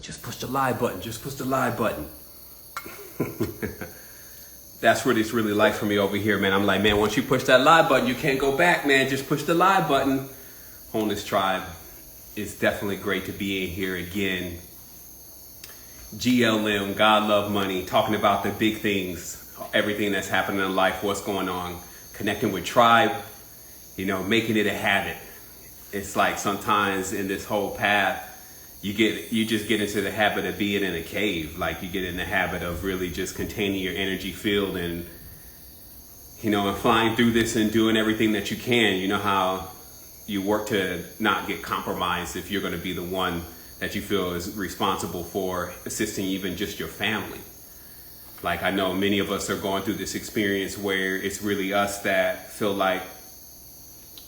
Just push the live button. Just push the live button. That's what it's really like for me over here, man. I'm like, man, once you push that live button, you can't go back, man. Just push the live button on this tribe. It's definitely great to be in here again. GLM, God.Love.Money, talking about the big things, everything that's happening in life, what's going on, connecting with tribe, making it a habit. It's like sometimes in this whole path, you just get into the habit of being in a cave. Like you get in the habit of really just containing your energy field and, and flying through this and doing everything that you can. You know how you work to not get compromised if you're going to be the one that you feel is responsible for assisting even just your family. Like I know many of us are going through this experience where it's really us that feel like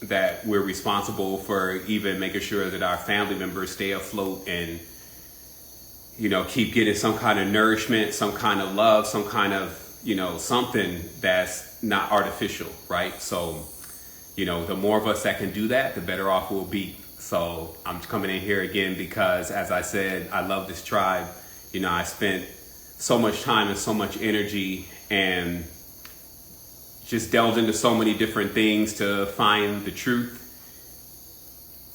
that we're responsible for even making sure that our family members stay afloat and, keep getting some kind of nourishment, some kind of love, some kind of, something that's not artificial, right? So, the more of us that can do that, the better off we'll be. So I'm coming in here again because, as I said, I love this tribe. I spent so much time and so much energy and just delved into so many different things to find the truth.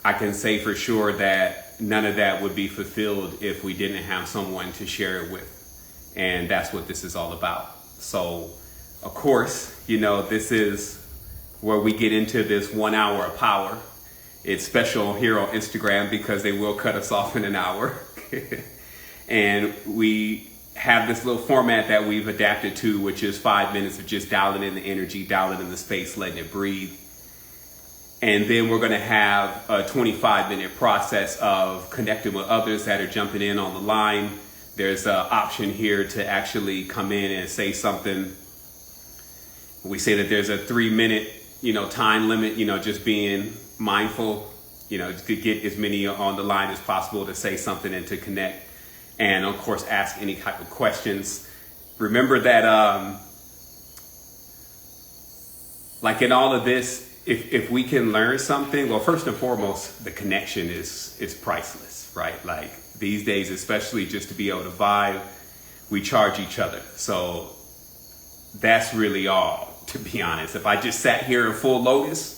I can say for sure that none of that would be fulfilled if we didn't have someone to share it with. And that's what this is all about. So, of course, this is where we get into this 1 hour of power. It's special here on Instagram because they will cut us off in an hour. And we have this little format that we've adapted to, which is 5 minutes of just dialing in the energy, dialing in the space, letting it breathe. And then we're going to have a 25-minute process of connecting with others that are jumping in on the line. There's an option here to actually come in and say something. We say that there's a 3-minute, time limit, just being mindful, to get as many on the line as possible to say something and to connect. And of course, ask any type of questions. Remember that, like in all of this, if we can learn something, well, first and foremost, the connection is priceless, right? Like these days, especially just to be able to vibe, we charge each other. So that's really all, to be honest. If I just sat here in full lotus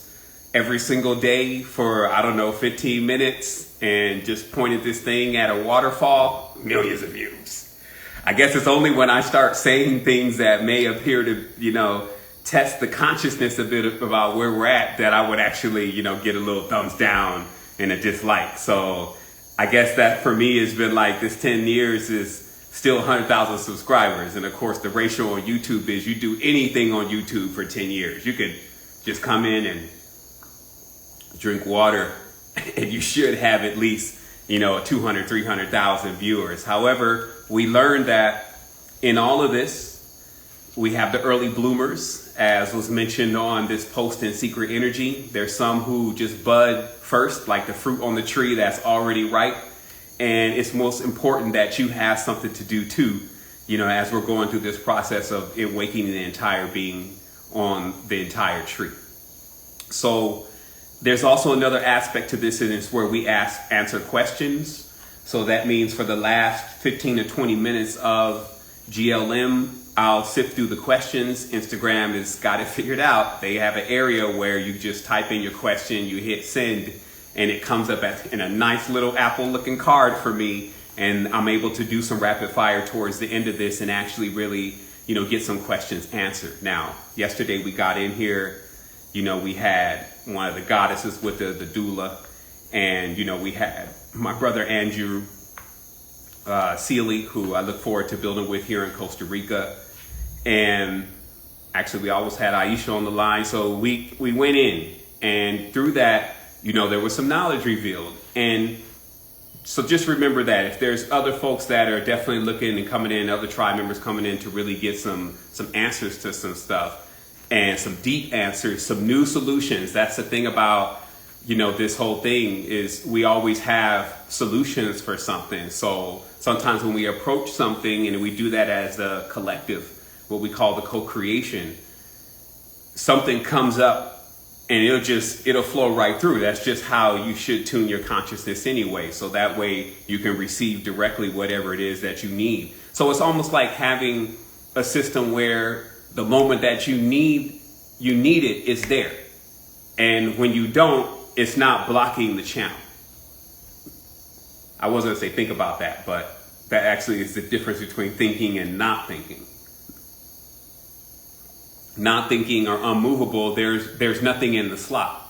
every single day for, 15 minutes and just pointed this thing at a waterfall, millions of views. I guess it's only when I start saying things that may appear to, test the consciousness a bit about where we're at that I would actually, get a little thumbs down and a dislike. So I guess that for me has been like this 10 years is still 100,000 subscribers. And of course, the ratio on YouTube is you do anything on YouTube for 10 years. You could just come in and drink water and you should have at least, 200, 300,000 viewers. However, we learned that in all of this, we have the early bloomers, as was mentioned on this post in Secret Energy. There's some who just bud first, like the fruit on the tree that's already ripe. And it's most important that you have something to do too, as we're going through this process of awakening the entire being on the entire tree. So there's also another aspect to this, and it's where we answer questions. So that means for the last 15 to 20 minutes of GLM, I'll sift through the questions. Instagram has got it figured out. They have an area where you just type in your question, you hit send, and it comes up in a nice little Apple looking card for me. And I'm able to do some rapid fire towards the end of this and actually really, get some questions answered. Now, yesterday we got in here, we had one of the goddesses with the doula, and, we had my brother Andrew Seeley, who I look forward to building with here in Costa Rica. And actually we always had Aisha on the line. So we went in, and through that, there was some knowledge revealed. And so just remember that if there's other folks that are definitely looking and coming in, other tribe members coming in to really get some answers to some stuff and some deep answers, some new solutions. That's the thing about, this whole thing is we always have solutions for something. So sometimes when we approach something and we do that as a collective, what we call the co-creation, something comes up and it'll flow right through. That's just how you should tune your consciousness anyway. So that way you can receive directly whatever it is that you need. So it's almost like having a system where the moment that you need it, it's there. And when you don't, it's not blocking the channel. I wasn't gonna say think about that, but that actually is the difference between thinking and not thinking. Not thinking or unmovable, there's nothing in the slot.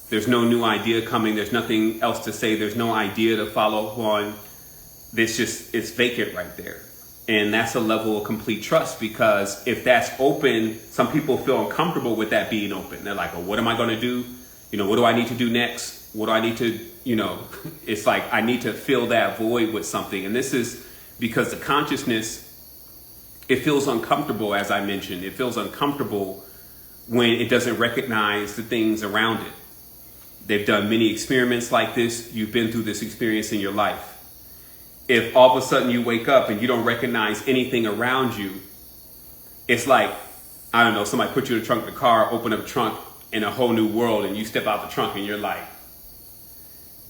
There's no new idea coming. There's nothing else to say. There's no idea to follow on. It's vacant right there. And that's a level of complete trust, because if that's open, some people feel uncomfortable with that being open. They're like, well, what am I going to do? What do I need to do next? What do I need to, it's like I need to fill that void with something. And this is because the consciousness, it feels uncomfortable, as I mentioned. It feels uncomfortable when it doesn't recognize the things around it. They've done many experiments like this. You've been through this experience in your life. If all of a sudden you wake up and you don't recognize anything around you, it's like, I don't know, somebody put you in the trunk of the car, open up the trunk in a whole new world, and you step out the trunk and you're like,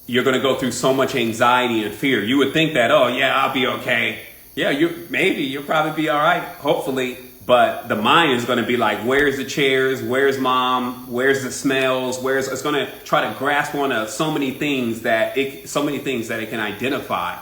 you're going to go through so much anxiety and fear. You would think that, oh yeah, I'll be okay. Yeah, you'll probably be all right, hopefully. But the mind is going to be like, where's the chairs? Where's mom? Where's the smells? It's going to try to grasp onto so many things that it can identify.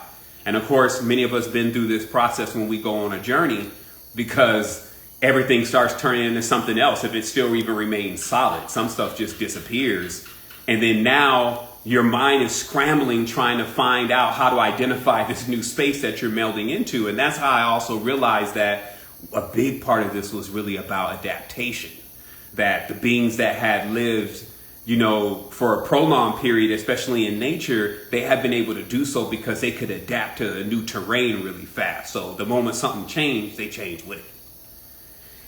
And of course, many of us been through this process when we go on a journey, because everything starts turning into something else if it still even remains solid. Some stuff just disappears. And then now your mind is scrambling, trying to find out how to identify this new space that you're melding into. And that's how I also realized that a big part of this was really about adaptation. That the beings that had lived, for a prolonged period, especially in nature, they have been able to do so because they could adapt to the new terrain really fast. So the moment something changed, they changed with it.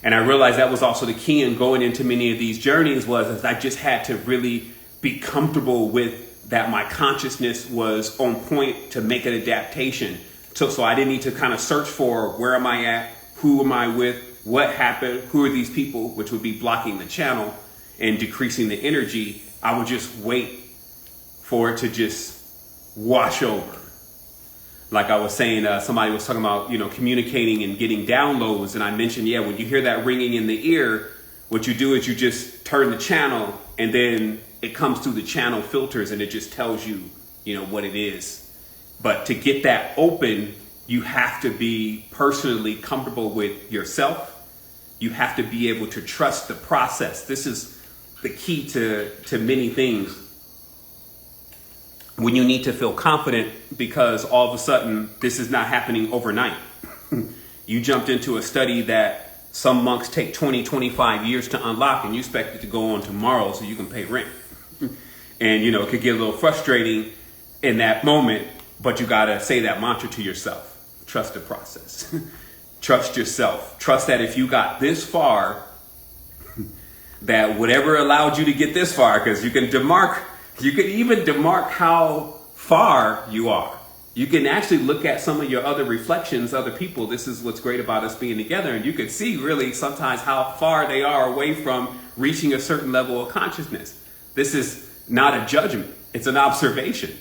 And I realized that was also the key in going into many of these journeys, was I just had to really be comfortable with that my consciousness was on point to make an adaptation. So I didn't need to kind of search for where am I at, who am I with, what happened, who are these people, which would be blocking the channel and decreasing the energy. I would just wait for it to just wash over. Like I was saying, somebody was talking about, communicating and getting downloads. And I mentioned, when you hear that ringing in the ear, what you do is you just turn the channel, and then it comes through the channel filters and it just tells you, what it is. But to get that open, you have to be personally comfortable with yourself. You have to be able to trust the process. This is the key to many things. When you need to feel confident, because all of a sudden this is not happening overnight. You jumped into a study that some monks take 20, 25 years to unlock, and you expect it to go on tomorrow so you can pay rent. And it could get a little frustrating in that moment, but you got to say that mantra to yourself. Trust the process. Trust yourself. Trust that if you got this far, that whatever allowed you to get this far, because you can even demark how far you are. You can actually look at some of your other reflections, other people. This is what's great about us being together. And you can see really sometimes how far they are away from reaching a certain level of consciousness. This is not a judgment. It's an observation.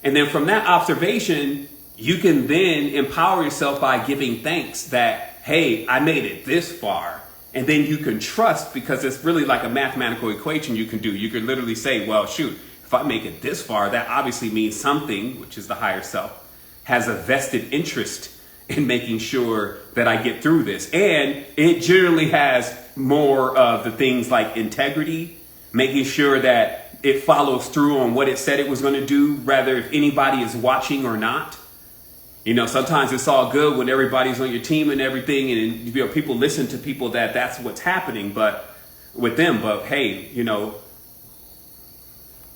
And then from that observation, you can then empower yourself by giving thanks that, hey, I made it this far. And then you can trust, because it's really like a mathematical equation you can do. You can literally say, well, shoot, if I make it this far, that obviously means something, which is the higher self, has a vested interest in making sure that I get through this. And it generally has more of the things like integrity, making sure that it follows through on what it said it was going to do, rather if anybody is watching or not. Sometimes it's all good when everybody's on your team and everything, and people listen to people that's what's happening, but with them. But hey,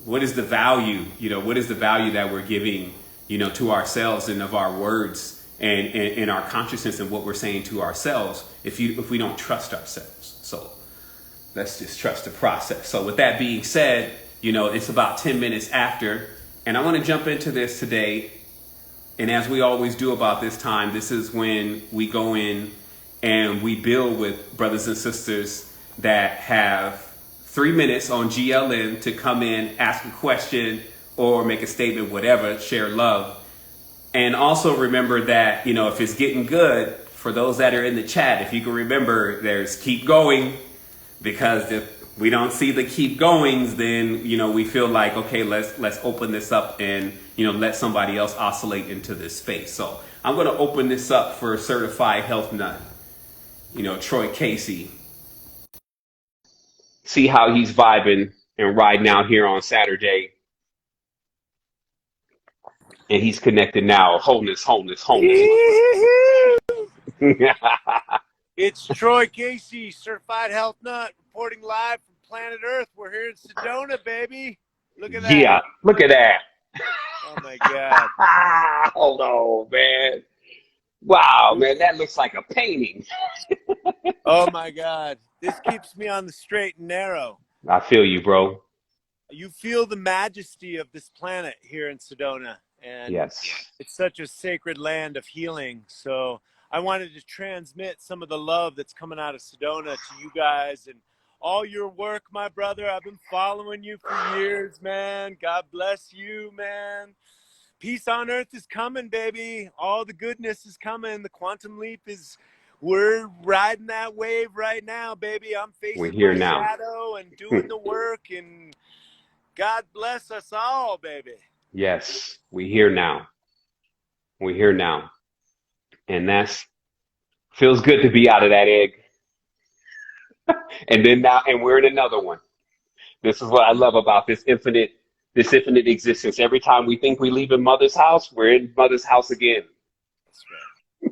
what is the value? What is the value that we're giving, to ourselves and of our words and our consciousness and what we're saying to ourselves if we don't trust ourselves? So let's just trust the process. So with that being said, it's about 10 minutes after, and I want to jump into this today. And as we always do about this time, this is when we go in and we build with brothers and sisters that have 3 minutes on GLN to come in, ask a question or make a statement, whatever, share love. And also remember that, if it's getting good, for those that are in the chat, if you can remember, there's keep going, because if we don't see the keep goings, then, we feel like, okay, let's open this up and, let somebody else oscillate into this space. So I'm going to open this up for certified health nut, Troy Casey. See how he's vibing and riding out here on Saturday. And he's connected now. Wholeness. It's Troy Casey, certified health nut, reporting live from planet Earth. We're here in Sedona, baby. Look at that. Yeah, look at that. Oh my God. Hold on, man. Wow, man, that looks like a painting. Oh my God. This keeps me on the straight and narrow. I feel you, bro. You feel the majesty of this planet here in Sedona. And yes, it's such a sacred land of healing. So I wanted to transmit some of the love that's coming out of Sedona to you guys and all your work, my brother. I've been following you for years, man. God bless you, man. Peace on earth is coming, baby. All the goodness is coming. The quantum leap we're riding that wave right now, baby. I'm facing my shadow and doing the work, and God bless us all, baby. Yes, we're here now. We're here now. And feels good to be out of that egg. And then now, and we're in another one. This is what I love about this infinite existence. Every time we think we leave in mother's house, we're in mother's house again. That's right.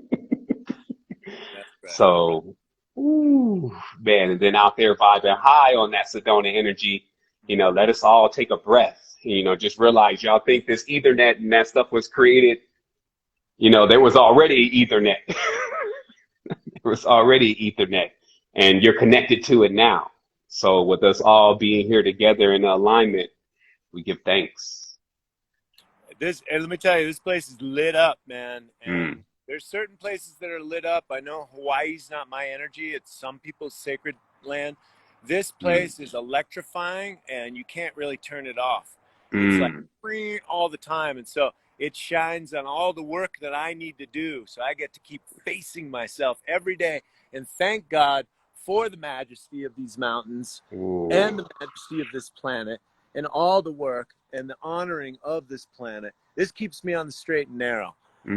That's right. So, man, and then out there vibing high on that Sedona energy, let us all take a breath. Just realize y'all think this Ethernet and that stuff was created. There was already Ethernet. There was already Ethernet, and you're connected to it now. So with us all being here together in alignment, we give thanks. And let me tell you, this place is lit up, man. And there's certain places that are lit up. I know Hawaii's not my energy. It's some people's sacred land. This place is electrifying, and you can't really turn it off. It's like free all the time. And so it shines on all the work that I need to do. So I get to keep facing myself every day and thank God for the majesty of these mountains and the majesty of this planet and all the work and the honoring of this planet. This keeps me on the straight and narrow.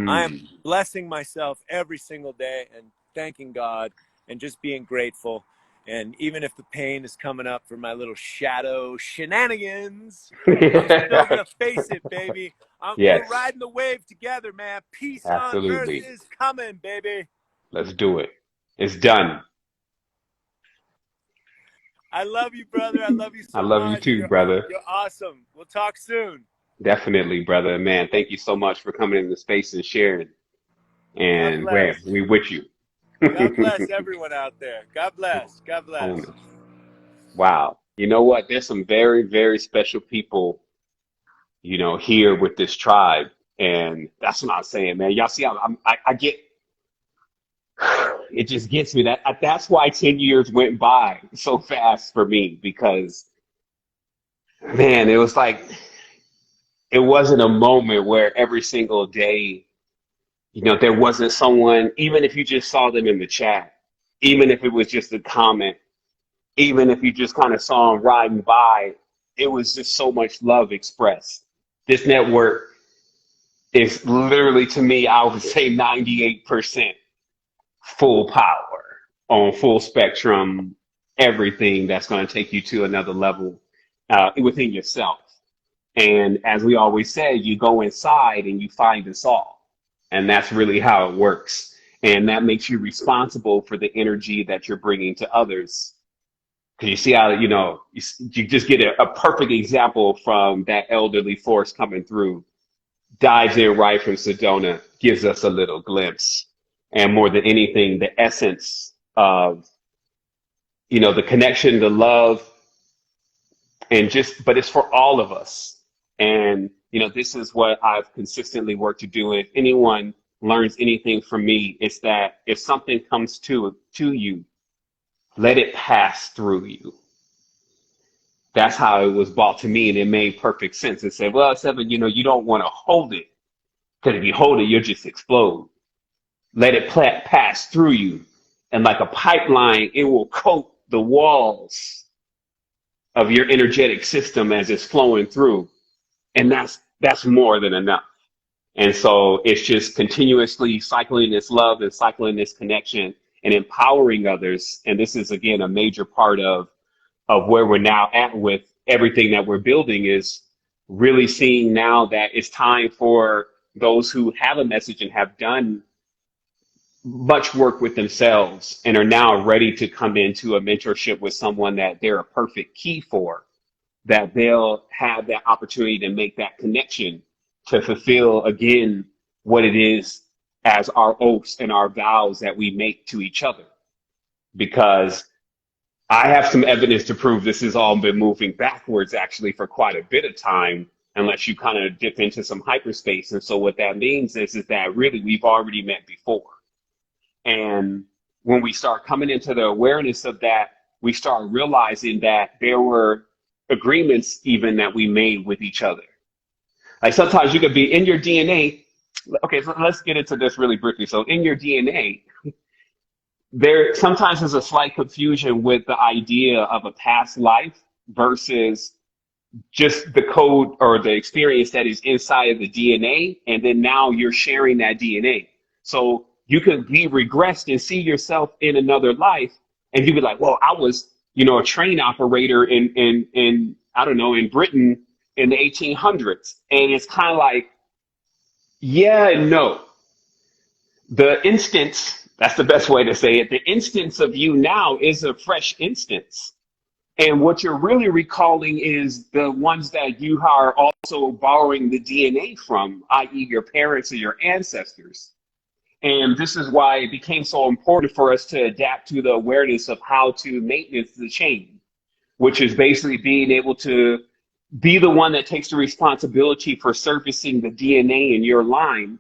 I am blessing myself every single day and thanking God and just being grateful. And even if the pain is coming up for my little shadow shenanigans, I'm still going to face it, baby. We're riding the wave together, man. Peace on earth is coming, baby. Let's do it. It's done. I love you, brother. I love you so much. I love you too, brother. You're awesome. We'll talk soon. Definitely, brother. Man, thank you so much for coming into the space and sharing. And we with you. God bless everyone out there. God bless. God bless. Wow. You know what? There's some very, very special people, here with this tribe. And that's what I'm saying, man. Y'all see how I get, it just gets me. That's why 10 years went by so fast for me, because, man, it was like, it wasn't a moment where every single day, there wasn't someone, even if you just saw them in the chat, even if it was just a comment, even if you just kind of saw them riding by, it was just so much love expressed. This network is literally, to me, I would say 98% full power on full spectrum, everything that's going to take you to another level within yourself. And as we always say, you go inside and you find us all. And that's really how it works. And that makes you responsible for the energy that you're bringing to others. Because you see how, you just get a perfect example from that elderly force coming through, dives in right from Sedona, gives us a little glimpse. And more than anything, the essence of, the connection, the love, but it's for all of us. And, this is what I've consistently worked to do. If anyone learns anything from me, it's that if something comes to you, let it pass through you. That's how it was brought to me, and it made perfect sense. It said, well, Seven, you don't want to hold it, because if you hold it, you'll just explode. Let it pass through you. And like a pipeline, it will coat the walls of your energetic system as it's flowing through. And that's more than enough. And so it's just continuously cycling this love and cycling this connection and empowering others. And this is, again, a major part of where we're now at with everything that we're building, is really seeing now that it's time for those who have a message and have done much work with themselves and are now ready to come into a mentorship with someone that they're a perfect key for, that they'll have that opportunity to make that connection to fulfill again what it is as our oaths and our vows that we make to each other. Because I have some evidence to prove this has all been moving backwards actually for quite a bit of time, unless you kind of dip into some hyperspace. And so what that means is that really we've already met before. And when we start coming into the awareness of that, we start realizing that there were agreements even that we made with each other. Like sometimes you could be in your DNA. Okay, so let's get into this really briefly. So in your DNA, there sometimes is a slight confusion with the idea of a past life versus just the code or the experience that is inside of the DNA. And then now you're sharing that DNA. So you could be regressed and see yourself in another life. And you'd be like, well, I was, a train operator in I don't know, in Britain in the 1800s. And it's kind of like, yeah and no. The instance, that's the best way to say it. The instance of you now is a fresh instance. And what you're really recalling is the ones that you are also borrowing the DNA from, i.e. your parents or your ancestors. And this is why it became so important for us to adapt to the awareness of how to maintenance the chain, which is basically being able to be the one that takes the responsibility for servicing the DNA in your line.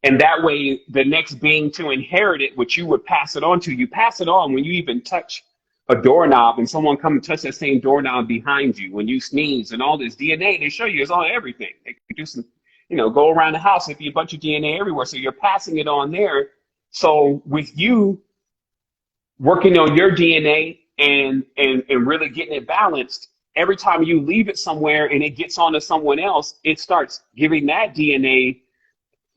And that way, the next being to inherit it, which you would pass it on to, you pass it on when you even touch a doorknob and someone come and touch that same doorknob behind you. When you sneeze and all this DNA, they show you it's on everything. They can do some, go around the house and be a bunch of DNA everywhere. So you're passing it on there. So with you working on your DNA and really getting it balanced, every time you leave it somewhere and it gets onto someone else, it starts giving that DNA,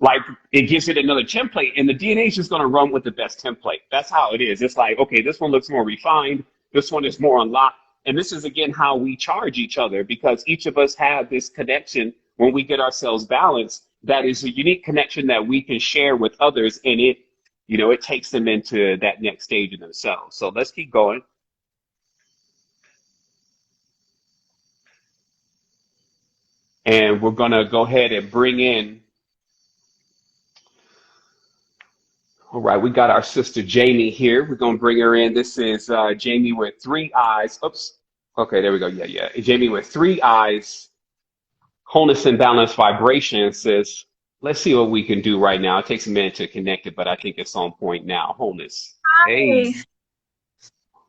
like it gives it another template, and the DNA is just going to run with the best template. That's how it is. It's like, okay, this one looks more refined. This one is more unlocked. And this is, again, how we charge each other, because each of us have this connection when we get ourselves balanced. That is a unique connection that we can share with others, and it takes them into that next stage of themselves. So let's keep going. And we're going to go ahead and bring in, all right, we got our sister Jamie here. We're going to bring her in. This is Jamie with 3 eyes. Oops. Okay, there we go. Yeah. Jamie with 3 eyes, wholeness and balance vibration says, let's see what we can do right now. It takes a minute to connect it, but I think it's on point now. Wholeness. Hi. Hey,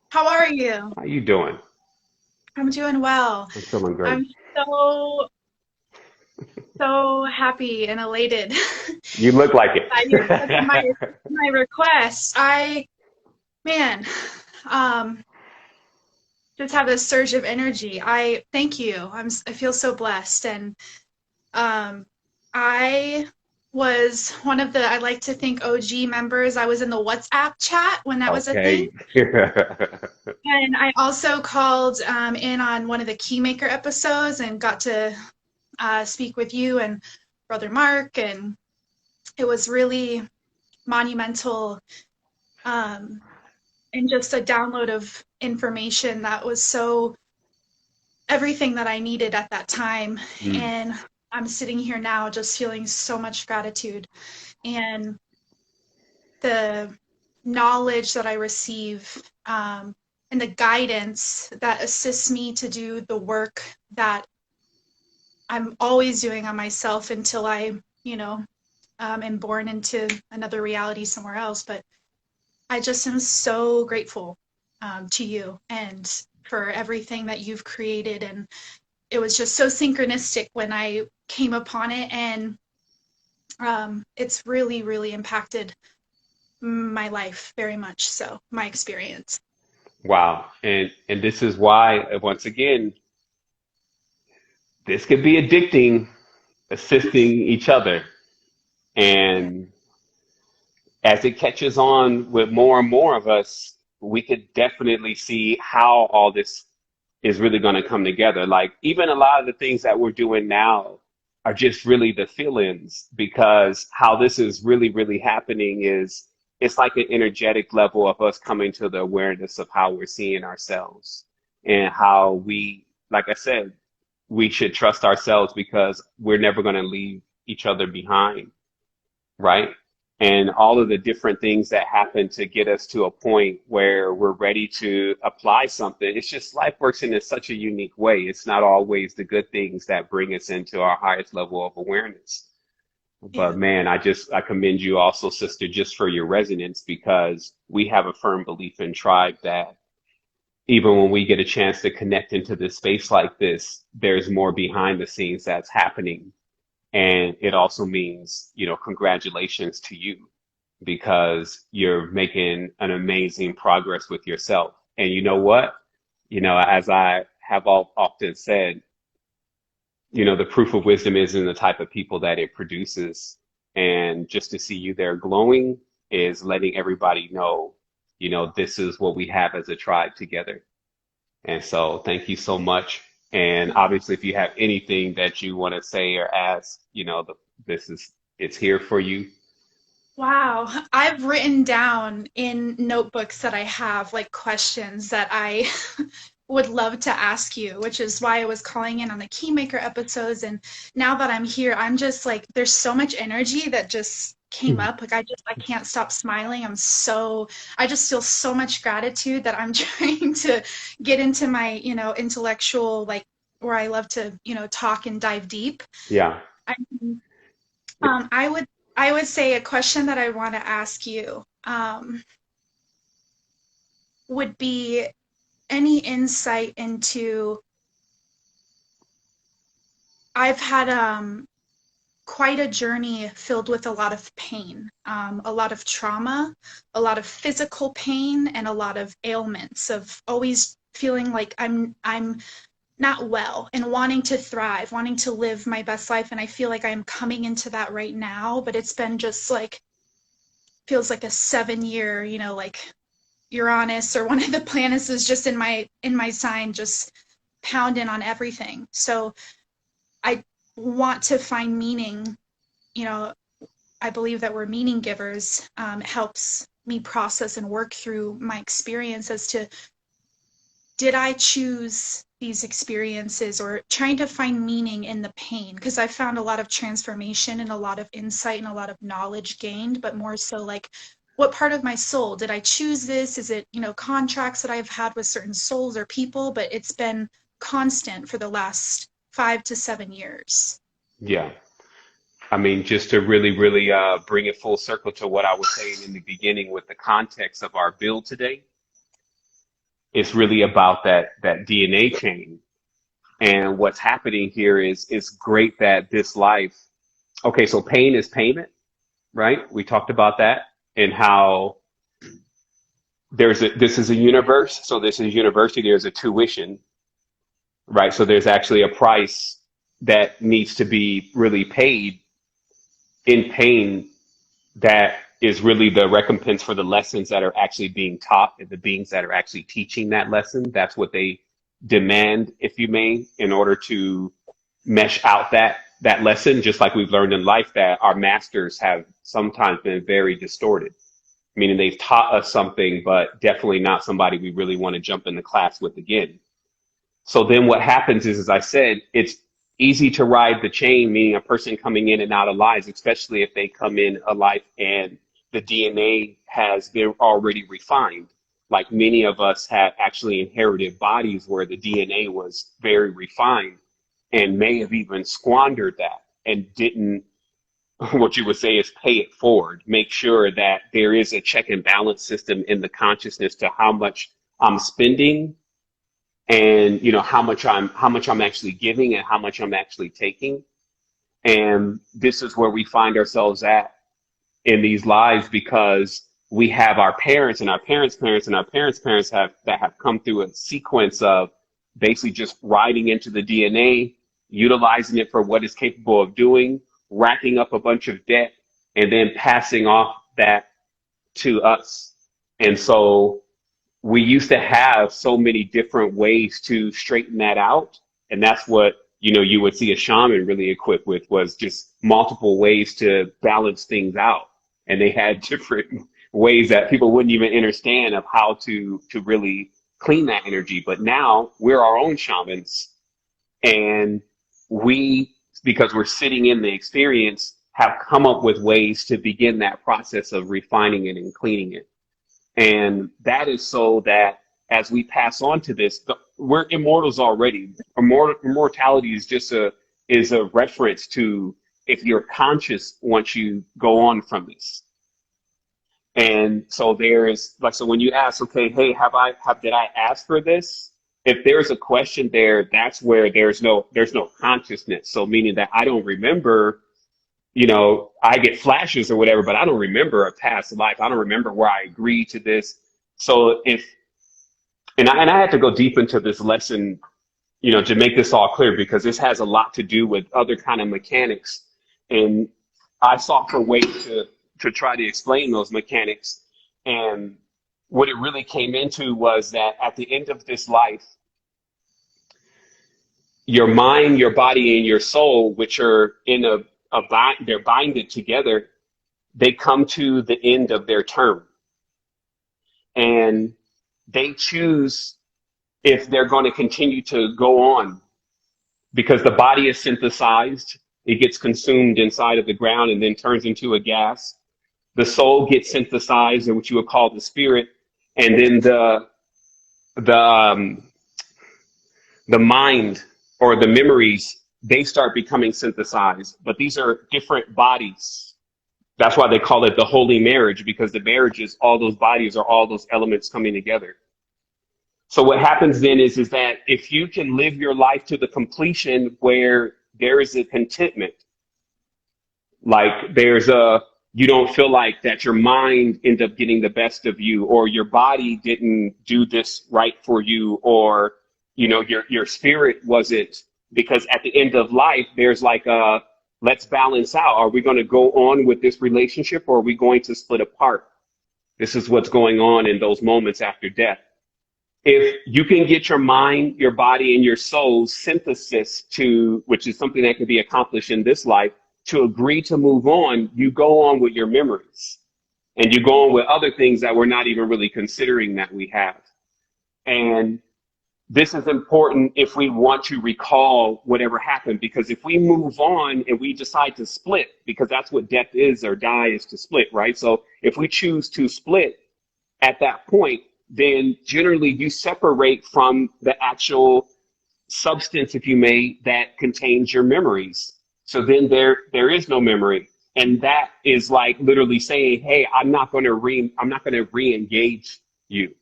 How are you? how you doing? I'm doing well. I'm feeling great. I'm so happy and elated You look like it. that you accepted my request. Man, just have this surge of energy. I thank you. I feel so blessed, and I was one of the, I like to think, OG members. I was in the WhatsApp chat when that was a thing. And I also called in on one of the Keymaker episodes and got to speak with you and Brother Mark, and it was really monumental, and just a download of information that was so everything that I needed at that time. And I'm sitting here now just feeling so much gratitude, and the knowledge that I receive, and the guidance that assists me to do the work that I'm always doing on myself until I, am born into another reality somewhere else. But I just am so grateful to you and for everything that you've created. And it was just so synchronistic when I came upon it. And it's really, really impacted my life very much. So my experience. Wow. And this is why, once again, this could be addicting, assisting each other. Yeah. And as it catches on with more and more of us, we could definitely see how all this is really going to come together. Like even a lot of the things that we're doing now are just really the fill-ins, because how this is really, really happening is it's like an energetic level of us coming to the awareness of how we're seeing ourselves and how we, like I said, we should trust ourselves because we're never going to leave each other behind, right? And all of the different things that happen to get us to a point where we're ready to apply something. It's just life works in such a unique way. It's not always the good things that bring us into our highest level of awareness. Yeah. But man, I commend you also, sister, just for your resonance, because we have a firm belief in tribe that even when we get a chance to connect into this space like this, there's more behind the scenes that's happening. And it also means, congratulations to you, because you're making an amazing progress with yourself. And you know what? As I have often said, the proof of wisdom is in the type of people that it produces. And just to see you there glowing is letting everybody know, this is what we have as a tribe together. And so thank you so much. And obviously, if you have anything that you want to say or ask, it's here for you. Wow. I've written down in notebooks that I have like questions that I would love to ask you, which is why I was calling in on the Keymaker episodes. And now that I'm here, I'm just like, there's so much energy that just came up. Like I can't stop smiling. I just feel so much gratitude that I'm trying to get into my, intellectual, like where I love to, talk and dive deep. Yeah. I I would say a question that I want to ask you would be any insight into. I've had quite a journey filled with a lot of pain, a lot of trauma, a lot of physical pain, and a lot of ailments of always feeling like I'm not well and wanting to thrive, wanting to live my best life. And I feel like I'm coming into that right now, but it's been just like, feels like a 7 year, like Uranus or one of the planets is just in my sign, just pounding on everything. So I want to find meaning. I believe that we're meaning givers. It helps me process and work through my experience as to, did I choose these experiences, or trying to find meaning in the pain? Because I found a lot of transformation and a lot of insight and a lot of knowledge gained, but more so like, what part of my soul did I choose this? Is it, contracts that I've had with certain souls or people? But it's been constant for the last 5 to 7 years. Yeah. I mean, just to really, really bring it full circle to what I was saying in the beginning with the context of our build today, it's really about that DNA chain. And what's happening here is it's great that this life, okay, so pain is payment, right? We talked about that, and how this is a universe. So this is university, there's a tuition, right? So there's actually a price that needs to be really paid in pain, that is really the recompense for the lessons that are actually being taught, and the beings that are actually teaching that lesson. That's what they demand, if you may, in order to mesh out that lesson. Just like we've learned in life that our masters have sometimes been very distorted, meaning they've taught us something, but definitely not somebody we really want to jump into class with again. So then what happens is, as I said, it's easy to ride the chain, meaning a person coming in and out of lives, especially if they come in a life and the DNA has been already refined. Like many of us have actually inherited bodies where the DNA was very refined, and may have even squandered that and didn't, what you would say is, pay it forward. Make sure that there is a check and balance system in the consciousness to how much I'm spending and how much I'm actually giving and how much I'm actually taking. And this is where we find ourselves at in these lives, because we have our parents and our parents' parents and our parents' parents have come through a sequence of basically just writing into the DNA, utilizing it for what it's capable of doing, racking up a bunch of debt, and then passing off that to us. And so we used to have so many different ways to straighten that out. And that's what, you would see a shaman really equipped with, was just multiple ways to balance things out. And they had different ways that people wouldn't even understand of how to really clean that energy. But now we're our own shamans, and because we're sitting in the experience, have come up with ways to begin that process of refining it and cleaning it. And that is so that as we pass on to this, we're immortals already. Immortality is just a reference to, if you're conscious once you go on from this. And so so when you ask, okay, hey, did I ask for this? If there's a question there, that's where there's no consciousness. So meaning that I don't remember, I get flashes or whatever, but I don't remember a past life. I don't remember where I agreed to this. So and I had to go deep into this lesson, to make this all clear, because this has a lot to do with other kind of mechanics. And I sought for ways to try to explain those mechanics. And what it really came into was that at the end of this life, your mind, your body, and your soul, which are they're binded together, they come to the end of their term. And they choose if they're going to continue to go on, because the body is synthesized. It gets consumed inside of the ground and then turns into a gas. The soul gets synthesized, or what you would call the spirit, and then the mind or the memories, they start becoming synthesized. But these are different bodies. That's why they call it the holy marriage, because the marriage is all those bodies, or all those elements coming together. So what happens then is that if you can live your life to the completion where there is a contentment, like you don't feel like that your mind ended up getting the best of you, or your body didn't do this right for you, or, your spirit wasn't, because at the end of life, there's like let's balance out. Are we going to go on with this relationship, or are we going to split apart? This is what's going on in those moments after death. If you can get your mind, your body, and your soul's synthesis which is something that can be accomplished in this life, to agree to move on, you go on with your memories, and you go on with other things that we're not even really considering that we have. And this is important if we want to recall whatever happened, because if we move on and we decide to split, because that's what death is, or die is to split, right? So if we choose to split at that point, then generally you separate from the actual substance, if you may, that contains your memories. So then there is no memory. And that is like literally saying, hey, I'm not going to re-engage you.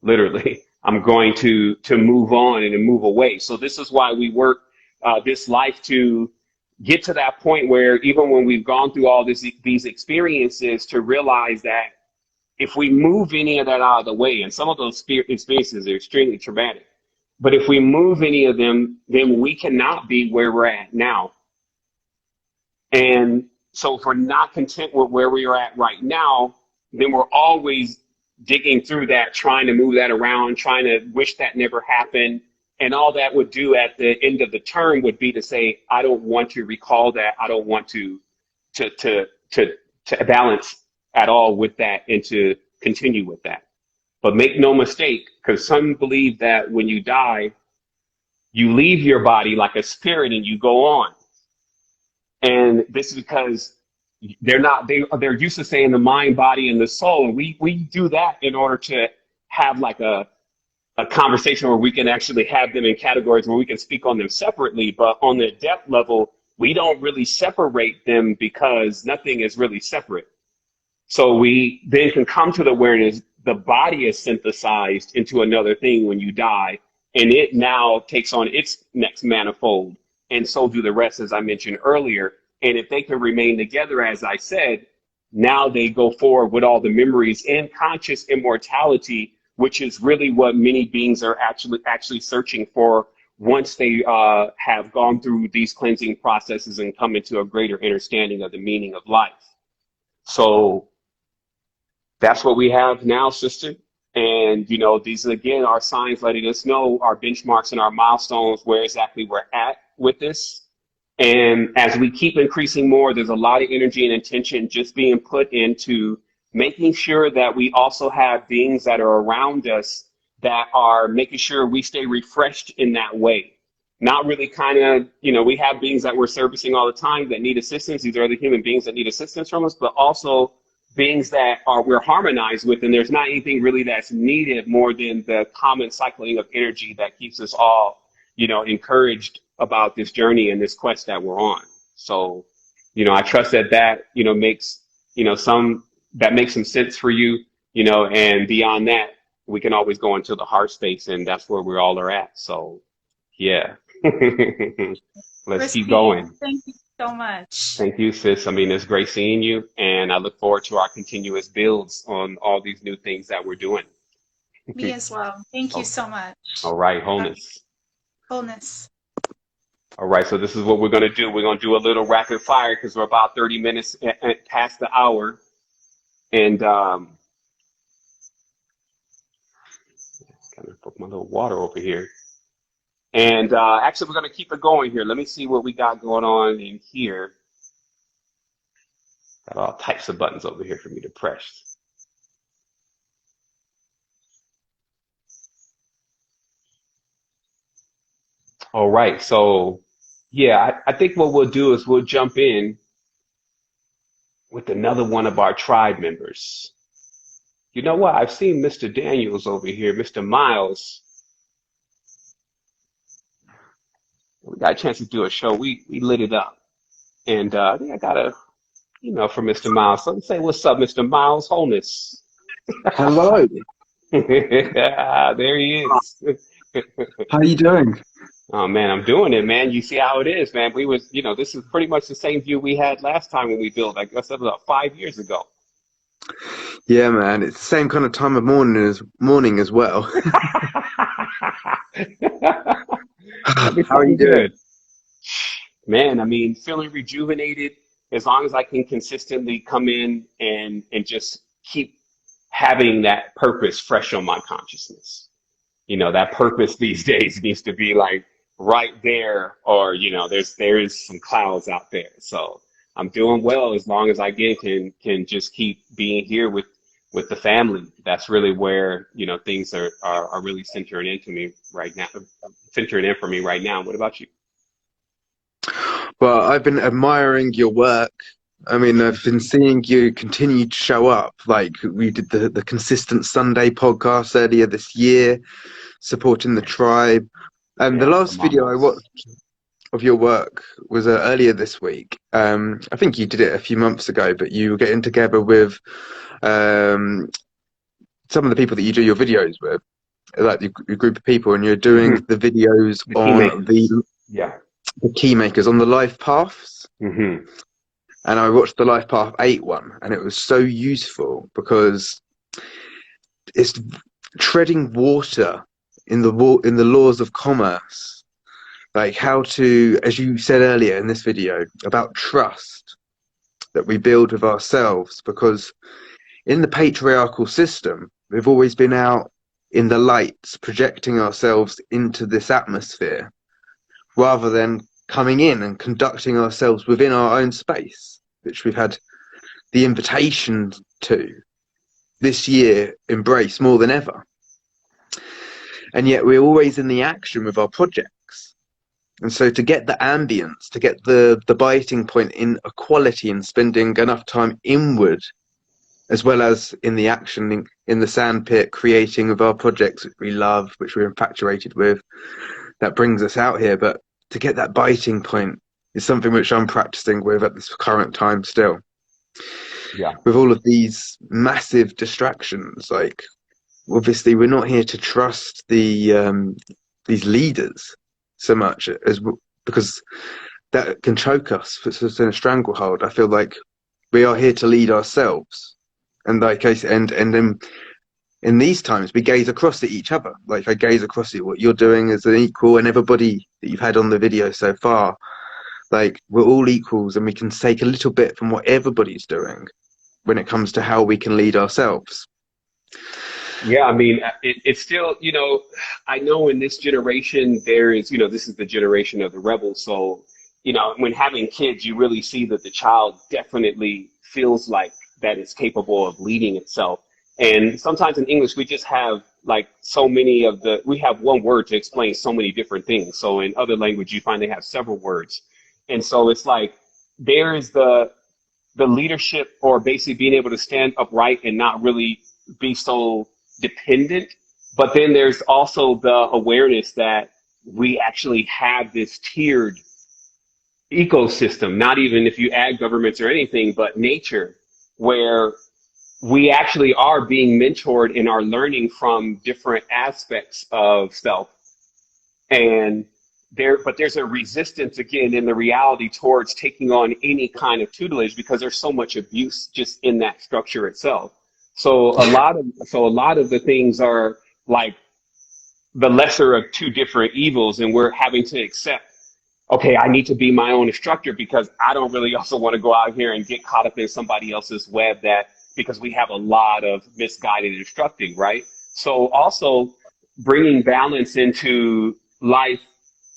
Literally, I'm going to move on and move away. So this is why we work this life to get to that point where, even when we've gone through all these experiences, to realize that if we move any of that out of the way, and some of those experiences are extremely traumatic, but if we move any of them, then we cannot be where we're at now. And so if we're not content with where we are at right now, then we're always digging through that, trying to move that around, trying to wish that never happened. And all that would do at the end of the term would be to say, I don't want to recall that. I don't want to balance at all with that, and to continue with that. But make no mistake, because some believe that when you die, you leave your body like a spirit and you go on. And this is because they're used to saying the mind, body, and the soul. And we do that in order to have like a conversation where we can actually have them in categories where we can speak on them separately. But on the depth level, we don't really separate them, because nothing is really separate. So we then can come to the awareness the body is synthesized into another thing when you die. and it now takes on its next manifold. And so do the rest, as I mentioned earlier. And if they can remain together, as I said, now they go forward with all the memories and conscious immortality, which is really what many beings are actually searching for once they have gone through these cleansing processes and come into a greater understanding of the meaning of life. So that's what we have now, sister. And, you know, these again are signs letting us know our benchmarks and our milestones, where exactly we're at with this. And as we keep increasing more, there's a lot of energy and intention just being put into making sure that we also have beings that are around us that are making sure we stay refreshed in that way. Not really kind of, you know, we have beings that we're servicing all the time that need assistance. These are the human beings that need assistance from us, but also beings that we're harmonized with, and there's not anything really that's needed more than the common cycling of energy that keeps us all, you know, encouraged about this journey and this quest that we're on. So, you know, I trust that, you know, makes, you know, some sense for you, you know, and beyond that, we can always go into the heart space, and that's where we all are at. So, yeah. Let's keep going. Thank you so much. Thank you, sis. I mean, it's great seeing you, and I look forward to our continuous builds on all these new things that we're doing. Me as well. Thank you so much. All right, wholeness. Wholeness. All right, so this is what we're going to do. We're going to do a little rapid fire because we're about 30 minutes past the hour. And kind of put my little water over here. And actually, we're going to keep it going here. Let me see what we got going on in here. Got all types of buttons over here for me to press. All right, so yeah, I think what we'll do is we'll jump in with another one of our tribe members. You know what? I've seen Mr. Daniels over here, Mr. Miles. We got a chance to do a show. We lit it up. And I think I got a, you know, for Mr. Miles. So let's say, what's up, Mr. Miles? Wholeness. Hello. There he is. How are you doing? Oh, man, I'm doing it, man. You see how it is, man. We was, you know, this is pretty much the same view we had last time when we built. I guess that was about 5 years ago. Yeah, man. It's the same kind of time of morning as well. How are you doing? Man, I mean, feeling rejuvenated as long as I can consistently come in and just keep having that purpose fresh on my consciousness. You know, that purpose these days needs to be like right there, or, you know, there is some clouds out there. So I'm doing well as long as I can just keep being here with the family. That's really where, you know, things are really centering in for me right now. What about you? Well, I've been admiring your work. I mean, I've been seeing you continue to show up. Like, we did the Consistent Sunday podcast earlier this year, supporting the tribe. And the last video I watched of your work was earlier this week. I think you did it a few months ago, but you were getting together with some of the people that you do your videos with, like your group of people, and you're doing the videos on the key makers on the life paths. And I watched the Life Path 8 one, and it was so useful because it's treading water in the laws of commerce, like how to, as you said earlier in this video, about trust that we build with ourselves. Because in the patriarchal system, we've always been out in the lights, projecting ourselves into this atmosphere, rather than coming in and conducting ourselves within our own space, which we've had the invitation to this year embrace more than ever. And yet we're always in the action with our projects. And so to get the ambience, to get the biting point in equality and spending enough time inward, as well as in the action in the sandpit, creating with our projects which we love, which we're infatuated with, that brings us out here. But to get that biting point is something which I'm practicing with at this current time still. Yeah. With all of these massive distractions, like, obviously we're not here to trust the these leaders so much as because that can choke us, puts us in a stranglehold. I feel like we are here to lead ourselves, and like and in these times we gaze across at each other. Like I gaze across at what you're doing as an equal, and everybody that you've had on the video so far. Like we're all equals, and we can take a little bit from what everybody's doing when it comes to how we can lead ourselves. Yeah, I mean, it's still, I know in this generation, there is, this is the generation of the rebels. So, when having kids, you really see that the child definitely feels like that it's capable of leading itself. And sometimes in English, we just have like we have one word to explain so many different things. So in other language, you find they have several words. And so it's like, there is the leadership, or basically being able to stand upright and not really be so dependent. But then there's also the awareness that we actually have this tiered ecosystem, not even if you add governments or anything, but nature, where we actually are being mentored and are learning from different aspects of self. And there's a resistance again in the reality towards taking on any kind of tutelage, because there's so much abuse just in that structure itself. So a lot of the things are like the lesser of two different evils, and we're having to accept, okay, I need to be my own instructor because I don't really also want to go out here and get caught up in somebody else's web, because we have a lot of misguided instructing, right? So also bringing balance into life,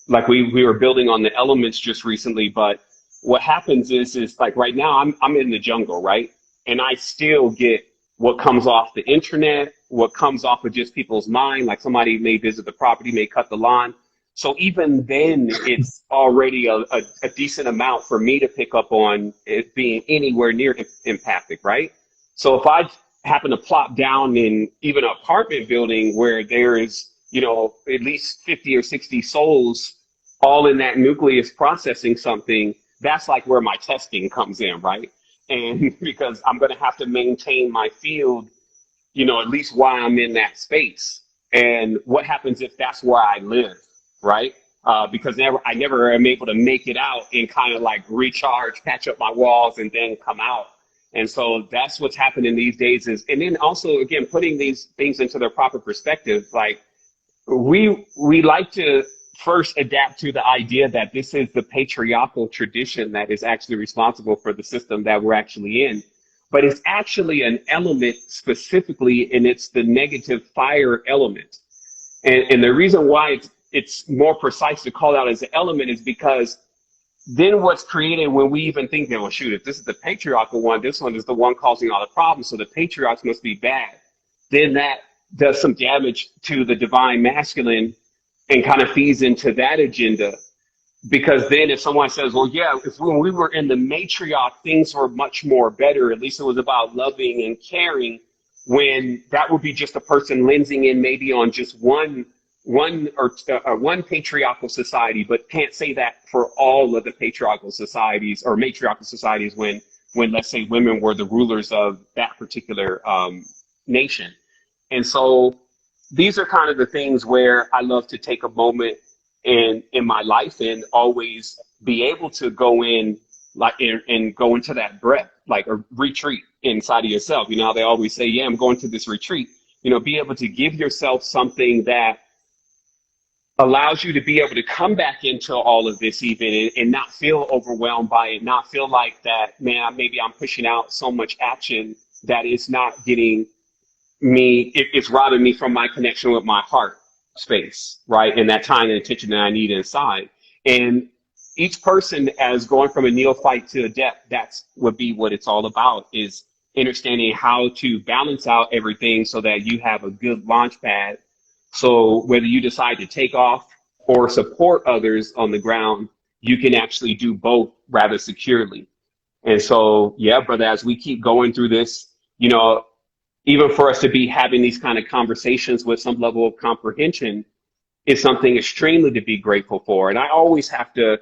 like we were building on the elements just recently, but what happens is like right now I'm in the jungle, right? And I still get what comes off the internet, what comes off of just people's mind, like somebody may visit the property, may cut the lawn. So even then, it's already a decent amount for me to pick up on it being anywhere near empathic, right? So if I happen to plop down in even an apartment building where there is, at least 50 or 60 souls all in that nucleus processing something, that's like where my testing comes in, right? And because I'm going to have to maintain my field, at least while I'm in that space. And what happens if that's where I live, right? Because I never am able to make it out and kind of like recharge, patch up my walls, and then come out. And so that's what's happening these days and then also, again, putting these things into their proper perspective. Like we like to first adapt to the idea that this is the patriarchal tradition that is actually responsible for the system that we're actually in. But it's actually an element specifically, and it's the negative fire element. And the reason why it's more precise to call out as an element is because then what's created when we even think that, well, shoot, if this is the patriarchal one, this one is the one causing all the problems, so the patriarchs must be bad. Then that does some damage to the divine masculine and kind of feeds into that agenda. Because then if someone says, well, yeah, if when we were in the matriarch, things were much more better, at least it was about loving and caring, when that would be just a person lensing in maybe on just one patriarchal society, but can't say that for all of the patriarchal societies or matriarchal societies when let's say women were the rulers of that particular nation. And so these are kind of the things where I love to take a moment in my life and always be able to go in like and go into that breath, like a retreat inside of yourself. How they always say, yeah, I'm going to this retreat. Be able to give yourself something that allows you to be able to come back into all of this even and not feel overwhelmed by it, not feel like that, man, maybe I'm pushing out so much action that it's not getting me, it's robbing me from my connection with my heart space, right? And that time and attention that I need inside. And each person, as going from a neophyte to adept, that's would be what it's all about, is understanding how to balance out everything so that you have a good launch pad. So whether you decide to take off or support others on the ground, you can actually do both rather securely. And so, yeah, brother, as we keep going through this, even for us to be having these kind of conversations with some level of comprehension is something extremely to be grateful for. And I always have to,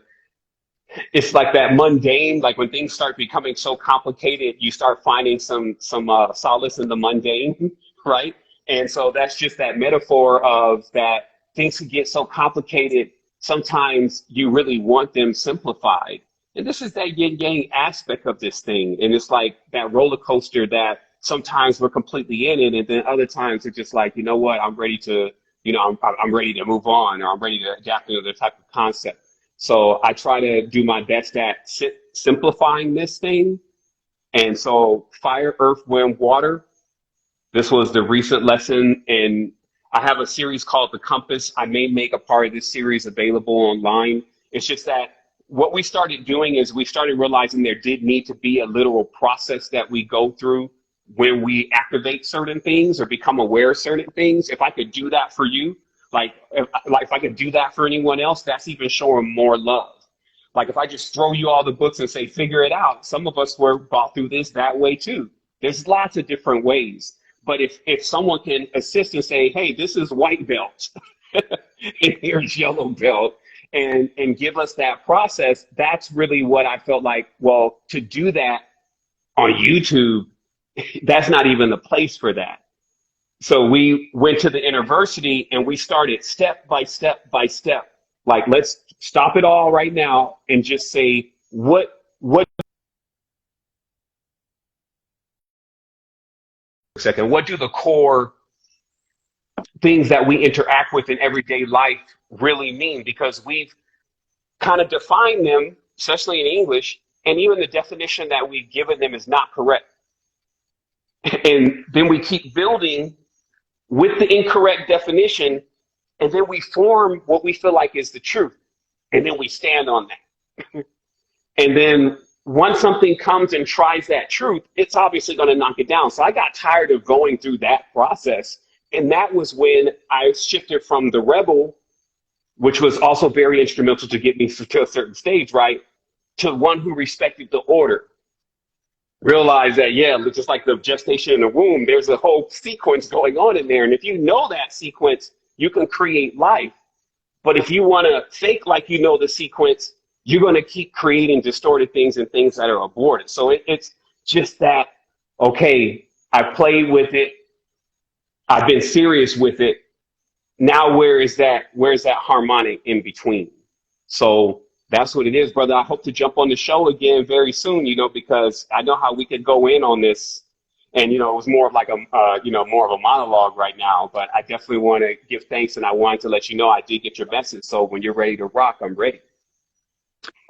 it's like that mundane, like when things start becoming so complicated, you start finding some solace in the mundane, right? And so that's just that metaphor of that things can get so complicated. Sometimes you really want them simplified. And this is that yin yang aspect of this thing. And it's like that roller coaster that sometimes we're completely in it. And then other times it's just like, you know what, I'm ready to, I'm ready to move on, or I'm ready to adapt to another type of concept. So I try to do my best at simplifying this thing. And so fire, earth, wind, water. This was the recent lesson. And I have a series called The Compass. I may make a part of this series available online. It's just that what we started doing is we started realizing there did need to be a literal process that we go through when we activate certain things or become aware of certain things. If I could do that for you, if I could do that for anyone else, that's even showing more love. Like if I just throw you all the books and say, figure it out. Some of us were brought through this that way too. There's lots of different ways. But if someone can assist and say, hey, this is white belt and here's yellow belt, and give us that process, that's really what I felt like, well, to do that on YouTube, that's not even the place for that. So we went to the university and we started step by step by step. Like, let's stop it all right now and just say, what do the core things that we interact with in everyday life really mean? Because we've kind of defined them, especially in English, and even the definition that we've given them is not correct. And then we keep building with the incorrect definition, and then we form what we feel like is the truth, and then we stand on that. And then once something comes and tries that truth, it's obviously going to knock it down. So I got tired of going through that process. And that was when I shifted from the rebel, which was also very instrumental to get me to a certain stage, right, to one who respected the order. Realize that, yeah, just like the gestation in the womb, there's a whole sequence going on in there. And if you know that sequence, you can create life. But if you want to fake like you know the sequence, you're going to keep creating distorted things and things that are aborted. So it's just that, okay, I played with it. I've been serious with it. Now, where's that harmonic in between? So that's what it is, brother. I hope to jump on the show again very soon, because I know how we could go in on this. And, it was more of like more of a monologue right now, but I definitely want to give thanks. And I wanted to let you know I did get your message. So when you're ready to rock, I'm ready.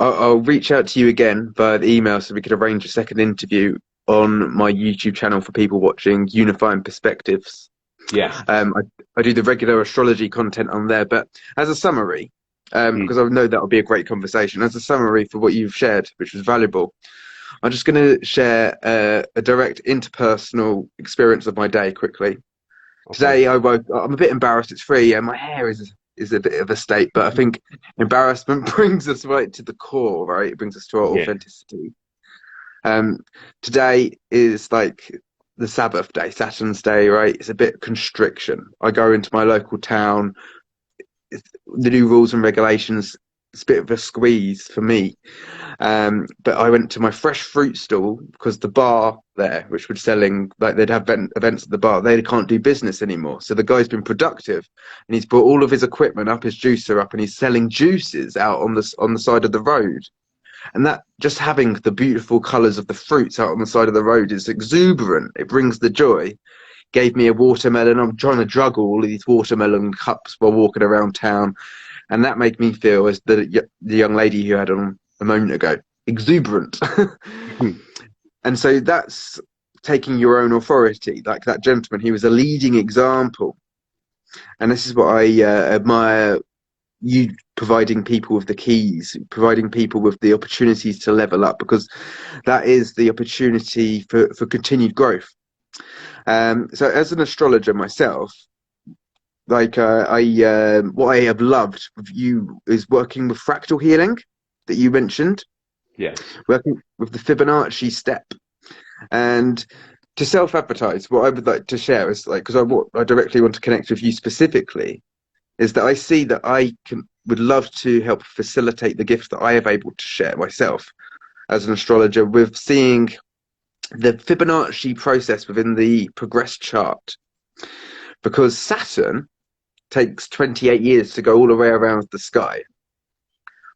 I'll reach out to you again via the email so we could arrange a second interview on my YouTube channel for people watching Unifying Perspectives. Yeah. I do the regular astrology content on there, but as a summary, because I know that'll be a great conversation, as a summary for what you've shared, which was valuable, I'm just going to share a direct interpersonal experience of my day quickly. Okay. Today I'm a bit embarrassed. It's 3 a.m. My hair is a bit of a state, but I think embarrassment brings us right to the core, right? It brings us to our authenticity. Today is like the Sabbath day, Saturn's day, right? It's a bit constriction. I go into my local town, the new rules and regulations, it's a bit of a squeeze for me. But I went to my fresh fruit stall because the bar there, which was selling, like they'd have events at the bar, they can't do business anymore. So the guy's been productive and he's brought all of his equipment up, his juicer up, and he's selling juices out on the side of the road. And that, just having the beautiful colours of the fruits out on the side of the road is exuberant. It brings the joy. Gave me a watermelon. I'm trying to juggle all of these watermelon cups while walking around town. And that made me feel, as the young lady you had on a moment ago, exuberant. And so that's taking your own authority. Like that gentleman, he was a leading example. And this is what I admire, you providing people with the keys, providing people with the opportunities to level up, because that is the opportunity for continued growth. So as an astrologer myself, like what I have loved with you is working with fractal healing that you mentioned. Yeah. Working with the Fibonacci step. And to self-advertise, what I would like to share is, like, because I directly want to connect with you specifically, is that I see that would love to help facilitate the gifts that I have able to share myself as an astrologer, with seeing the Fibonacci process within the progressed chart. Because Saturn takes 28 years to go all the way around the sky,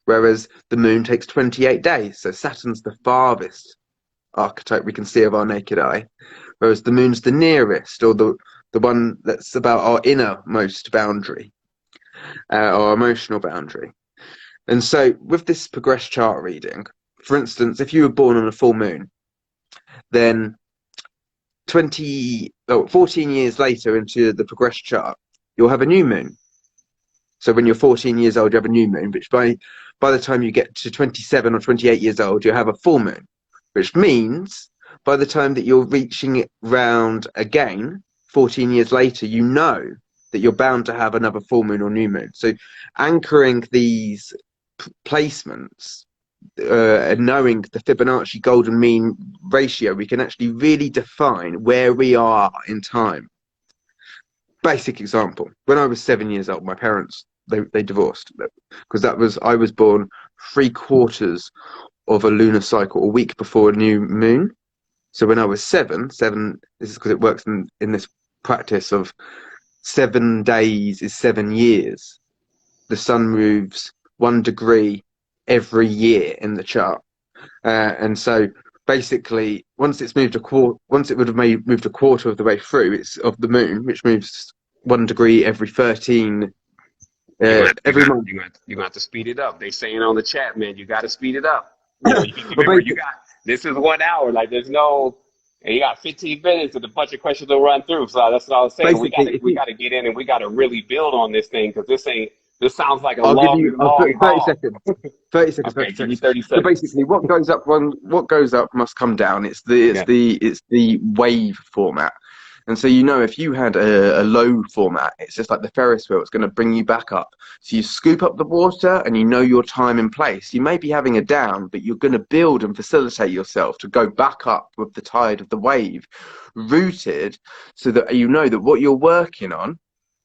whereas the moon takes 28 days. So Saturn's the farthest archetype we can see of our naked eye, whereas the moon's the nearest, or the one that's about our innermost boundary, our emotional boundary. And so with this progressed chart reading, for instance, if you were born on a full moon, then 14 years later into the progressed chart, you'll have a new moon. So when you're 14 years old, you have a new moon, which by the time you get to 27 or 28 years old, you'll have a full moon, which means by the time that you're reaching it round again, 14 years later, you know that you're bound to have another full moon or new moon. So anchoring these placements and knowing the Fibonacci golden mean ratio, we can actually really define where we are in time. Basic example: when I was 7 years old, my parents they divorced, because I was born 3/4 of a lunar cycle, a week before a new moon. So when I was seven, this is because it works in this practice of 7 days is 7 years. The sun moves 1 degree every year in the chart, and so basically, once it would have moved a quarter of the way through, it's of the moon, which moves 1 degree every 13 every month. You got to speed it up. They saying on the chat, man, you got to speed it up. You know, remember, this is 1 hour. Like, there's no, and you got 15 minutes and a bunch of questions to run through. So that's what I was saying. We got to get in and we got to really build on this thing, because this sounds like a long 30 seconds. 30 seconds. Okay, 30 give me seconds. 30 seconds. So basically, what goes up must come down. It's the wave format. And so, if you had a low format, it's just like the Ferris wheel. It's going to bring you back up. So you scoop up the water and you know your time and place. You may be having a down, but you're going to build and facilitate yourself to go back up with the tide of the wave, rooted, so that you know that what you're working on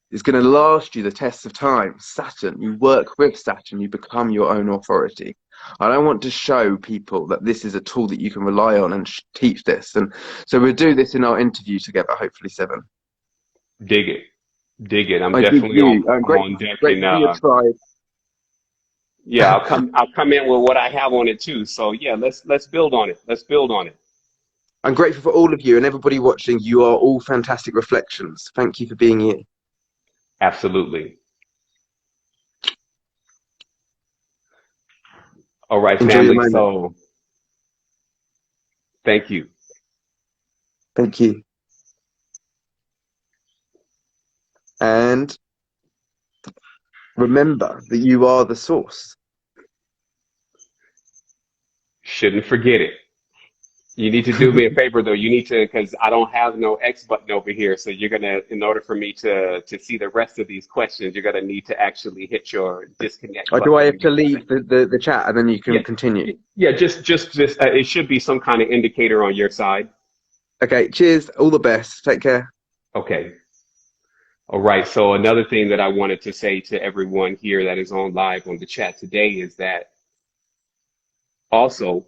is going to last you the test of time. Saturn, you work with Saturn, you become your own authority. I don't want to show people that this is a tool that you can rely on and teach this. And so we'll do this in our interview together, hopefully, Seven. Dig it. I'm definitely on deck. Great for your tribe. Yeah, I'll come in with what I have on it too. So yeah, let's build on it. I'm grateful for all of you and everybody watching. You are all fantastic reflections. Thank you for being here. Absolutely. All right, Enjoy family. So thank you. Thank you. And remember that you are the source. Shouldn't forget it. You need to do me a favor, though. You need to, because I don't have no X button over here. So you're going to, in order for me to see the rest of these questions, you're going to need to actually hit your disconnect button. Or do I have to leave the chat and then you can continue? Yeah, just it should be some kind of indicator on your side. Okay, cheers. All the best. Take care. Okay. All right. So another thing that I wanted to say to everyone here that is on live on the chat today is that also,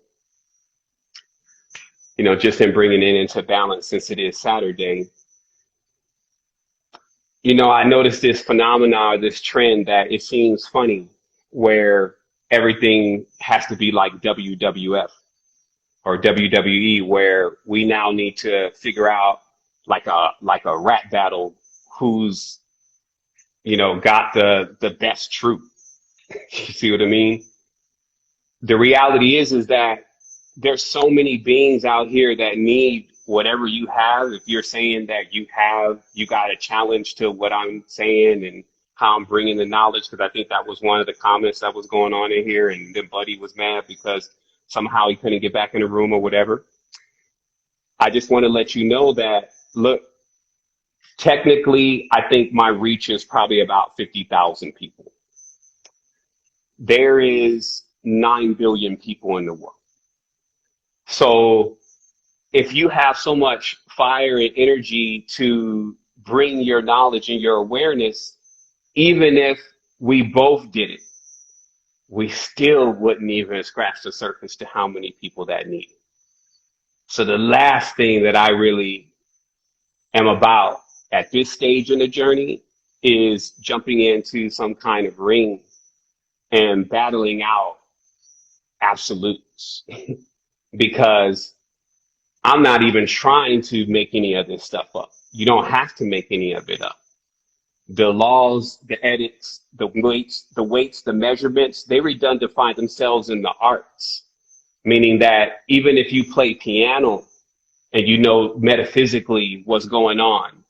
just in bringing it into balance, since it is Saturday, I noticed this phenomena, this trend that it seems funny where everything has to be like WWF or WWE, where we now need to figure out like a rap battle who's, got the best truth. You see what I mean? The reality is that there's so many beings out here that need whatever you have. If you're saying that you got a challenge to what I'm saying and how I'm bringing the knowledge, because I think that was one of the comments that was going on in here, and then Buddy was mad because somehow he couldn't get back in the room or whatever. I just want to let you know that, look, technically, I think my reach is probably about 50,000 people. There is 9 billion people in the world. So if you have so much fire and energy to bring your knowledge and your awareness, even if we both did it, we still wouldn't even scratch the surface to how many people that need it. So the last thing that I really am about at this stage in the journey is jumping into some kind of ring and battling out absolutes because I'm not even trying to make any of this stuff up. You don't have to make any of it up. The laws, the edits, the weights, the measurements, they redundify themselves in the arts, meaning that even if you play piano and you know metaphysically what's going on,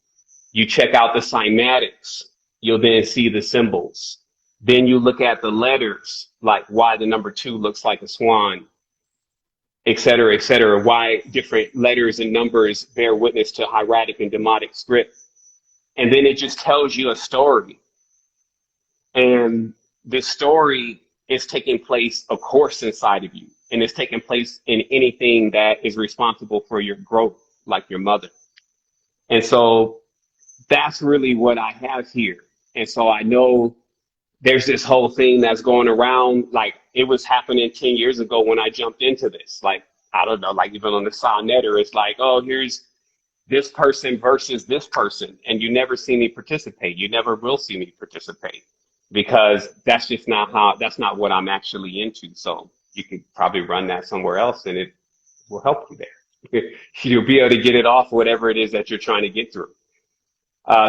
you check out the cymatics, you'll then see the symbols. Then you look at the letters, like why the number 2 looks like a swan, et cetera, why different letters and numbers bear witness to hieratic and demotic script. And then it just tells you a story. And this story is taking place, of course, inside of you. And it's taking place in anything that is responsible for your growth, like your mother. And so that's really what I have here. And so I know there's this whole thing that's going around, like it was happening 10 years ago when I jumped into this. Like, I don't know, like even on the Sonetter, it's like, oh, here's this person versus this person. And you never see me participate. You never will see me participate because that's just that's not what I'm actually into. So you can probably run that somewhere else and it will help you there. You'll be able to get it off whatever it is that you're trying to get through.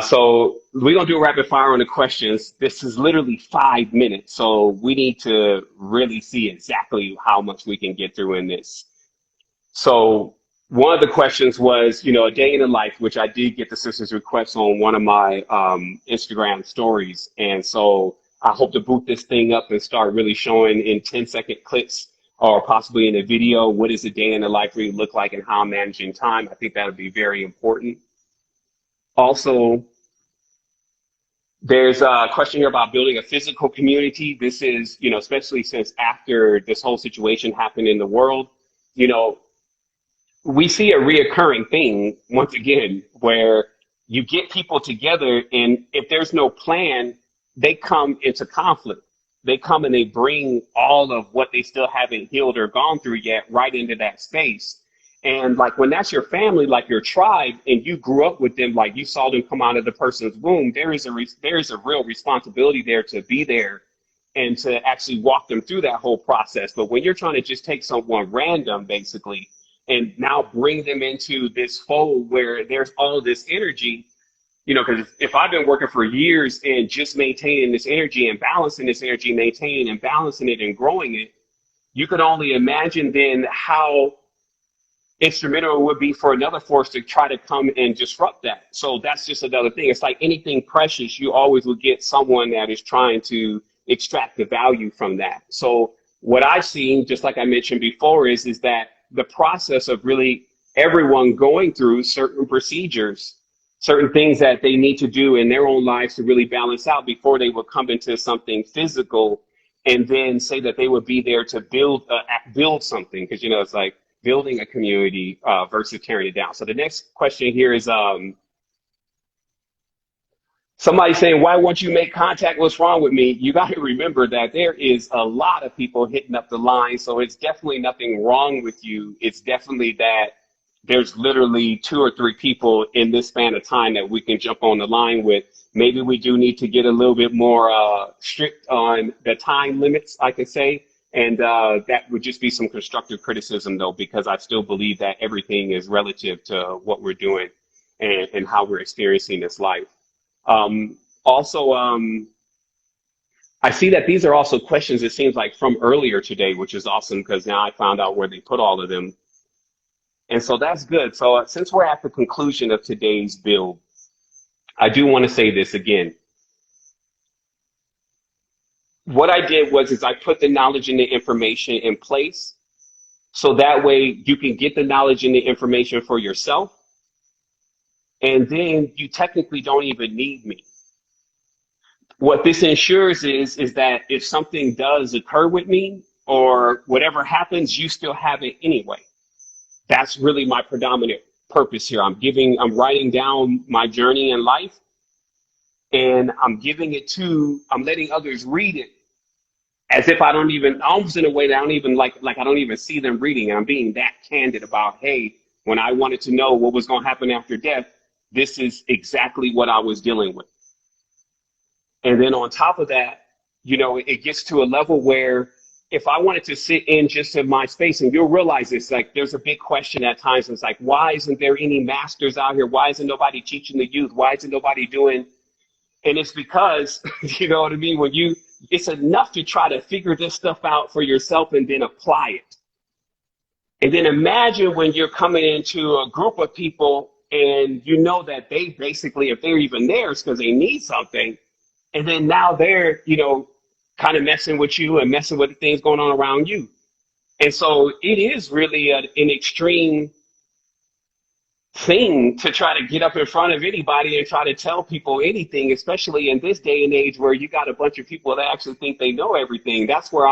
So we're going to do a rapid fire on the questions. This is literally 5 minutes. So we need to really see exactly how much we can get through in this. So one of the questions was, a day in the life, which I did get the sister's request on one of my Instagram stories. And so I hope to boot this thing up and start really showing in 10-second clips or possibly in a video, what does a day in the life really look like and how I'm managing time. I think that would be very important. Also, there's a question here about building a physical community. This is, especially since after this whole situation happened in the world, we see a reoccurring thing once again, where you get people together and if there's no plan, they come into conflict. They come and they bring all of what they still haven't healed or gone through yet right into that space. And like when that's your family, like your tribe, and you grew up with them, like you saw them come out of the person's womb, there is a real responsibility there to be there and to actually walk them through that whole process. But when you're trying to just take someone random, basically, and now bring them into this fold where there's all this energy, because if I've been working for years and just maintaining this energy and balancing this energy, maintaining and balancing it and growing it, you could only imagine then how instrumental it would be for another force to try to come and disrupt that. So that's just another thing. It's like anything precious, you always will get someone that is trying to extract the value from that. So what I've seen, just like I mentioned before, is that the process of really everyone going through certain procedures, certain things that they need to do in their own lives to really balance out before they will come into something physical and then say that they would be there to build something. Because, it's like building a community versus tearing it down. So the next question here is somebody saying, why won't you make contact? What's wrong with me? You got to remember that there is a lot of people hitting up the line. So it's definitely nothing wrong with you. It's definitely that there's literally 2 or 3 people in this span of time that we can jump on the line with. Maybe we do need to get a little bit more strict on the time limits, I could say. And that would just be some constructive criticism, though, because I still believe that everything is relative to what we're doing and how we're experiencing this life. Also, I see that these are also questions, it seems like, from earlier today, which is awesome because now I found out where they put all of them. And so that's good. So since we're at the conclusion of today's build, I do want to say this again. What I did was I put the knowledge and the information in place so that way you can get the knowledge and the information for yourself. And then you technically don't even need me. What this ensures is that if something does occur with me or whatever happens, you still have it anyway. That's really my predominant purpose here. I'm writing down my journey in life and I'm letting others read it as if almost in a way that I don't even I don't even see them reading. And I'm being that candid about, hey, when I wanted to know what was going to happen after death, this is exactly what I was dealing with. And then on top of that, it gets to a level where if I wanted to sit in just in my space, and you'll realize this, like there's a big question at times. It's like, why isn't there any masters out here? Why isn't nobody teaching the youth? Why isn't nobody doing? And it's because, you know what I mean? It's enough to try to figure this stuff out for yourself and then apply it. And then imagine when you're coming into a group of people and you know that they basically, if they're even there, it's because they need something. And then now they're, kind of messing with you and messing with the things going on around you. And so it is really an extreme thing to try to get up in front of anybody and try to tell people anything, especially in this day and age where you got a bunch of people that actually think they know everything. That's where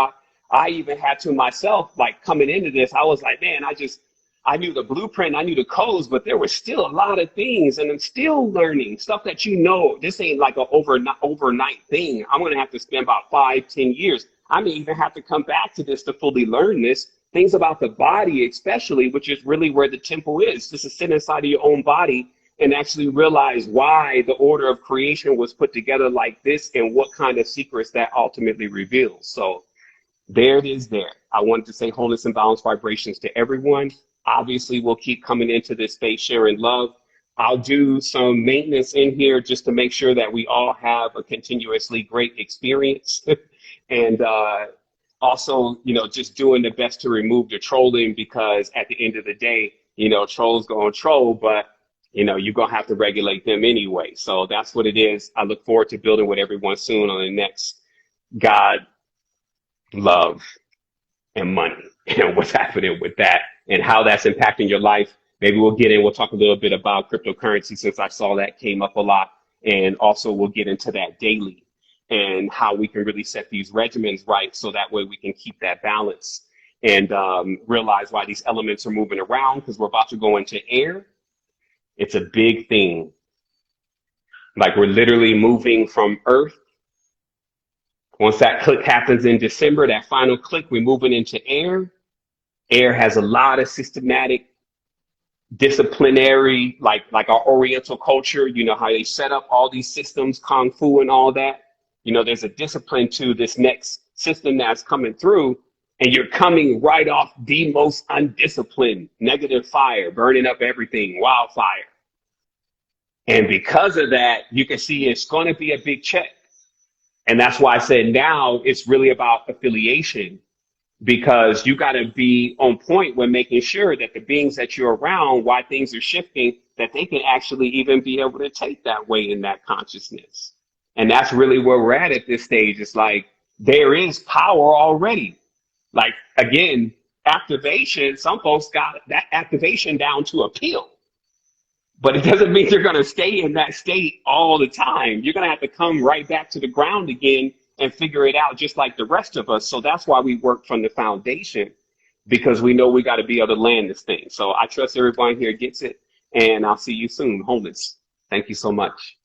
I even had to myself, like coming into this, I was like, man, I knew the blueprint, I knew the codes, but there were still a lot of things, and I'm still learning stuff that this ain't like an overnight thing. I'm going to have to spend about 5-10 years. I may even have to come back to this to fully learn this. Things about the body, especially, which is really where the temple is, just to sit inside of your own body and actually realize why the order of creation was put together like this and what kind of secrets that ultimately reveals. So there it is there. I wanted to say wholeness and balanced vibrations to everyone. Obviously, we'll keep coming into this space sharing love. I'll do some maintenance in here just to make sure that we all have a continuously great experience. And also, just doing the best to remove the trolling, because at the end of the day, trolls going to troll, but, you're going to have to regulate them anyway. So that's what it is. I look forward to building with everyone soon on the next God, Love, and Money, and what's happening with that and how that's impacting your life. Maybe we'll talk a little bit about cryptocurrency, since I saw that came up a lot. And also we'll get into that daily and how we can really set these regimens right, so that way we can keep that balance and realize why these elements are moving around, because we're about to go into air. It's a big thing. Like we're literally moving from Earth. Once that click happens in December, that final click, we're moving into air. Air has a lot of systematic, disciplinary, like our Oriental culture, how they set up all these systems, Kung Fu and all that. There's a discipline to this next system that's coming through, and you're coming right off the most undisciplined, negative fire, burning up everything, wildfire. And because of that, you can see it's going to be a big check. And that's why I said now it's really about affiliation, because you got to be on point when making sure that the beings that you're around, why things are shifting, that they can actually even be able to take that way in that consciousness. And that's really where we're at this stage. It's like there is power already. Like, again, activation, some folks got that activation down to a pill. But it doesn't mean you're going to stay in that state all the time. You're going to have to come right back to the ground again and figure it out, just like the rest of us. So that's why we work from the foundation, because we know we got to be able to land this thing. So I trust everyone here gets it, and I'll see you soon. Wholeness. Thank you so much.